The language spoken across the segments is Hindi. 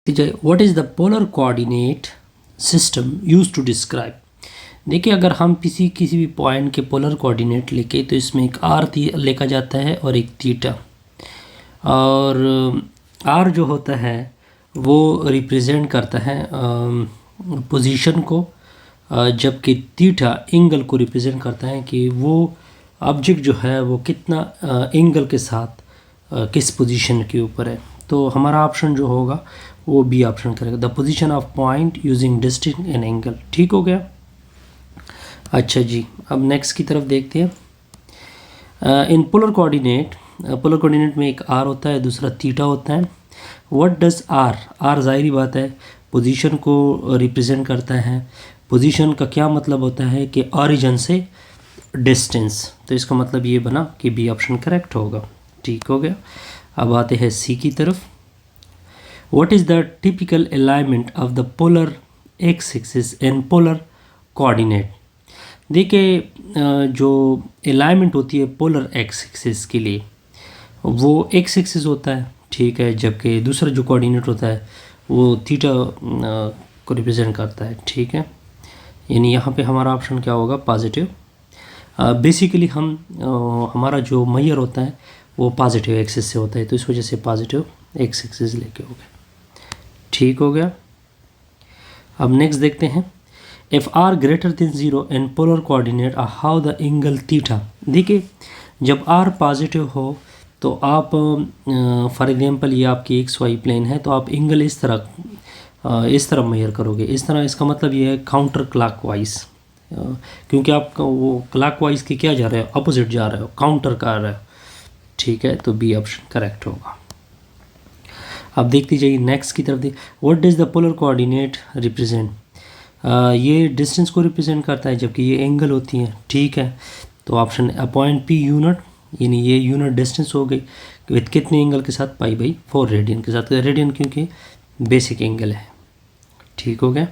What is the polar coordinate system use to describe. देखिए, अगर हम किसी भी पॉइंट के पोलर कोऑर्डिनेट लेके तो इसमें एक आर लेकर जाता है और एक थीटा, और आर जो होता है वो रिप्रेजेंट करता है पोजीशन को, जबकि थीटा एंगल को रिप्रेजेंट करता है कि वो ऑब्जेक्ट जो है वो कितना एंगल के साथ किस पोजीशन के ऊपर है। तो हमारा ऑप्शन जो होगा वो बी ऑप्शन करेगा, the position of point using distance and angle. ठीक हो गया। अच्छा जी, अब नेक्स्ट की तरफ देखते हैं। इन पोलर कोऑर्डिनेट में एक आर होता है, दूसरा थीटा होता है। व्हाट डज आर ज़ाहिरी बात है पोजीशन को रिप्रेजेंट करता है। पोजीशन का क्या मतलब होता है कि ऑरिजिन से डिस्टेंस, तो इसका मतलब ये बना कि बी ऑप्शन करेक्ट होगा। ठीक हो गया। अब आते हैं सी की तरफ। What is the typical alignment of the polar x-axis and polar coordinate? देखिए, जो अलाइनमेंट होती है पोलर एक्स एक्सिस के लिए वो एक्स एक्सिस होता है, ठीक है, जबकि दूसरा जो कोऑर्डिनेट होता है वो थीटा को रिप्रेजेंट करता है। ठीक है, यानी यहाँ पे हमारा ऑप्शन क्या होगा, पॉजिटिव। बेसिकली हमारा जो मैयर होता है वो पॉजिटिव एक्सिस से होता है, तो इस वजह से पॉजिटिव एक्स एक्सिस लेके हो गए। ठीक हो गया। अब नेक्स्ट देखते हैं, if R greater than 0 and polar coordinate R how the angle theta. देखिए, जब आर पॉजिटिव हो तो आप फॉर एग्जांपल ये आपकी एक्स वाई प्लेन है, तो आप एंगल इस तरह मेजर करोगे, इस तरह। इसका मतलब ये है काउंटर क्लॉकवाइज, क्योंकि आप वो क्लॉकवाइज के क्या जा रहे हो, अपोजिट जा रहे हो, काउंटर कर रहे हो। ठीक है, तो बी ऑप्शन करेक्ट होगा। अब देखते जाइए नेक्स्ट की तरफ। What does the polar coordinate represent. ये डिस्टेंस को रिप्रेजेंट करता है, जबकि ये एंगल होती हैं। ठीक है, तो ऑप्शन पॉइंट पी यूनिट, यानी ये यूनिट डिस्टेंस हो गई विथ कितने एंगल के साथ, π/4 रेडियन के साथ। रेडियन क्योंकि बेसिक एंगल है। ठीक हो गया।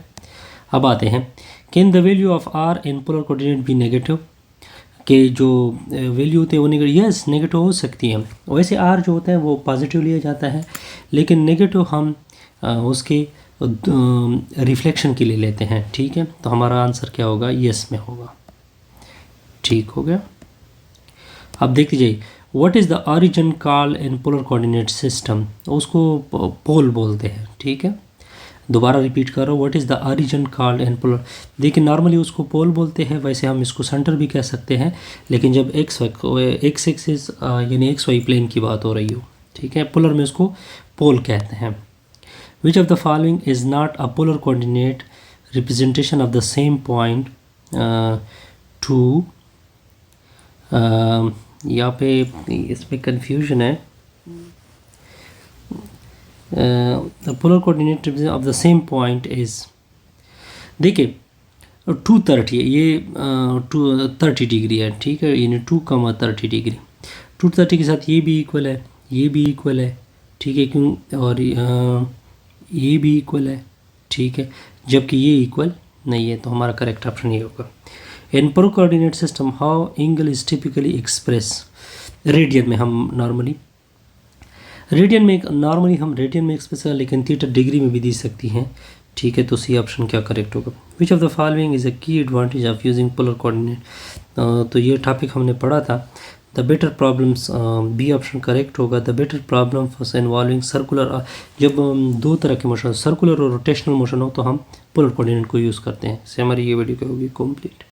अब आते हैं, can the value of R in polar coordinate भी नेगेटिव, के जो वैल्यू होते हैं वो नेगेटिव, यस नेगेटिव हो सकती है। वैसे आर जो होता है वो पॉजिटिव लिया जाता है, लेकिन नेगेटिव हम उसके रिफ्लेक्शन के लिए लेते हैं। ठीक है, तो हमारा आंसर क्या होगा, यस में होगा। ठीक हो गया। अब देखते जाइए, what is the origin called in polar coordinate system. उसको पोल बोलते हैं। ठीक है, दोबारा रिपीट कर रहा हूँ, what is the origin called in polar. देखिए, नॉर्मली उसको पोल बोलते हैं, वैसे हम इसको सेंटर भी कह सकते हैं, लेकिन जब एक्स एक्सिस यानी एक्स वाई प्लेन की बात हो रही हो, ठीक है, पोलर में उसको पोल कहते हैं। विच of the following is not a polar coordinate representation of the same point two. यहाँ पे इसमें कन्फ्यूजन है। The polar coordinate of the same point is, देखिए 230 है, ये 230 डिग्री है। ठीक है, यानी 2,30 डिग्री, 230 के साथ ये भी इक्वल है, ये भी इक्वल है। ठीक है, क्यों, और ये भी इक्वल है। ठीक है, जबकि ये इक्वल नहीं है, तो हमारा करेक्ट ऑप्शन ये होगा। इन polar coordinate system how angle is typically express. Radian में हम नॉर्मली रेडियन में एक्सप्रेस है, लेकिन थीटा डिग्री में भी दी सकती हैं। ठीक है, तो सी ऑप्शन क्या करेक्ट होगा। Which of the following is a key advantage of using polar coordinate. तो ये टॉपिक हमने पढ़ा था। The better problems, B option correct होगा। The better problem for involving circular, जब दो तरह के मोशन, सर्कुलर और रोटेशनल मोशन हो, तो हम पोलर कोऑर्डिनेट को यूज़ करते हैं। इससे हमारी ये वीडियो क्या होगी कंप्लीट।